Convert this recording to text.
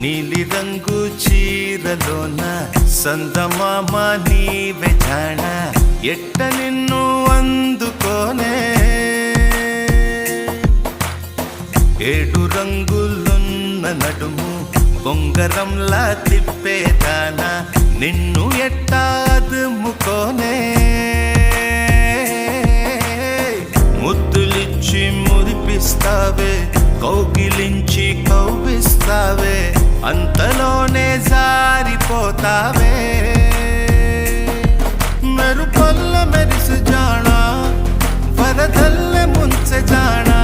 నీలి రంగు చీరలోన సందమామ నీవే జాణ ఎట్ట నిన్ను అందుకోనే ఏడు రంగులున్న నడుము బొంగరంలా తిప్పేదానా నిన్ను ఎట్టా అదుముకోనే ముద్దులిచ్చి మురిపిస్తావే కౌగిలించి కౌగిస్తావే అంతలోనే జారిపోతావే మెరుపల్ల మెరిసి జానా వరదల్ల ముంచె జానా